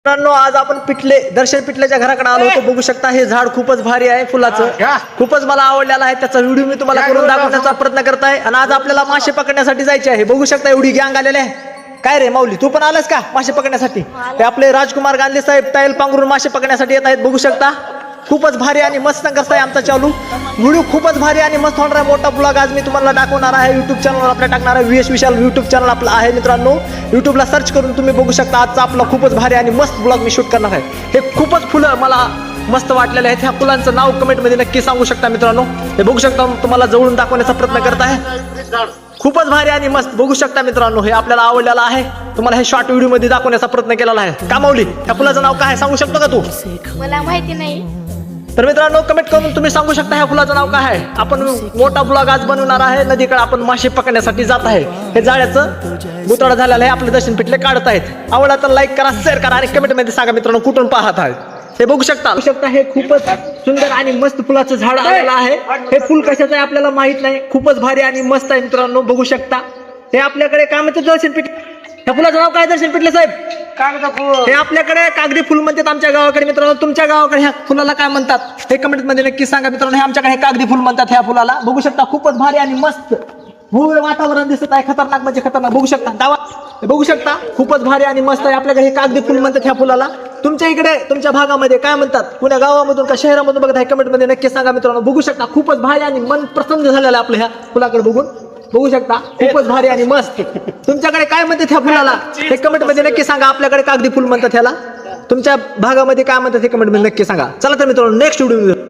मित्रांनो आज आपण पिटले दर्शन पिटल्याच्या घराकडे आलो होतो. बघू शकता हे झाड खूपच भारी आहे फुलाचं. खूपच मला आवडलेलं आहे. त्याचा व्हिडिओ मी तुम्हाला करून दाखवण्याचा प्रयत्न करत आहे. आणि आज आपल्याला मासे पकडण्यासाठी जायचे आहे. बघू शकता एवढी गँग आलेली आहे. काय रे माऊली तू पण आलास का मासे पकडण्यासाठी? ते आपले राजकुमार गांधी साहेब टाईल पांघरून मासे पकडण्यासाठी येत आहेत. बघू शकता खूपच भारी आणि मस्त करताय आमचा चालू व्हिडिओ. खूपच भारी आणि मस्त होणार आहे. मोठा ब्लॉग आज मी तुम्हाला दाखवणार आहे. युट्यूब चॅनलवर आपल्या टाकणार आहे. VS विशाल युट्यूब चॅनल आपलं आहे मित्रांनो. युट्यूबला सर्च करून तुम्ही बघू शकता. आजचा आपला खूपच भारी आणि मस्त ब्लॉग मी शूट करणार आहे. हे खूपच फुलं मला मस्त वाटलेले आहेत. ह्या फुलांचं नाव कमेंटमध्ये नक्की सांगू शकता मित्रांनो. हे बघू शकता तुम्हाला जवळून दाखवण्याचा प्रयत्न करत आहे. खूपच भारी आणि मस्त बघू शकता मित्रांनो. हे आपल्याला आवडलेलं आहे. तुम्हाला हे शॉर्ट व्हिडिओ मध्ये दाखवण्याचा प्रयत्न केलेला आहे. का माऊली त्या फुलाचं नाव काय सांगू शकतो का तू? मला माहिती नाही. तर मित्रांनो कमेंट करून तुम्ही सांगू शकता ह्या फुलाचं नाव काय आहे. आपण मोठा ब्लॉग आज बनवणार आहे. नदीकडे आपण मासे पकडण्यासाठी जात आहे. हे जाळ्याचं गुतडा झालेलं आहे. आपले दर्शन पिटले काढत आहेत. आवडला तर लाईक करा, शेअर करा आणि कमेंट मध्ये सांगा मित्रांनो कुठून पाहत आहे. हे बघू शकता हे खूपच सुंदर आणि मस्त फुलाचं झाड आलेलं आहे. हे फुल कशाचं आहे आपल्याला माहित नाही. खूपच भारी आणि मस्त आहे मित्रांनो. बघू शकता हे आपल्याकडे काय म्हणतात दर्शन पिटले. ह्या फुलाचं नाव काय दर्शन पिटले साहेब? हे आपल्याकडे कागदी फुल म्हणतात आमच्या गावाकडे. मित्रांनो तुमच्या गावाकडे ह्या फुलाला काय म्हणतात हे कमेंट मध्ये नक्की सांगा मित्रांनो. हे आमच्याकडे कागदी फुल म्हणतात ह्या फुलाला. बघू शकता खूपच भारी आणि मस्त भव्य वातावरण दिसत आहे. खतरनाक म्हणजे खतरनाक. बघू शकता दावा बघू शकता खूपच भारी आणि मस्त आहे. आपल्याकडे हे कागदी फुल म्हणतात ह्या फुलाला. तुमच्या इकडे तुमच्या भागामध्ये काय म्हणतात? पुण्या गावामधून का शहरामधून बघत आहे कमेंट मध्ये नक्की सांगा मित्रांनो. बघू शकता खूपच भारी आणि मन प्रसन्न झालेलं आहे आपल्या ह्या फुलाकडे बघून. बघू शकता खूपच भारी आणि मस्त. तुमच्याकडे काय म्हणतात ह्या फुलाला हे कमेंट मध्ये नक्की सांगा. आपल्याकडे कागदी फुल म्हणतात ह्याला. तुमच्या भागामध्ये काय म्हणतात हे कमेंट मध्ये नक्की सांगा. चला तर मित्रांनो नेक्स्ट व्हिडिओ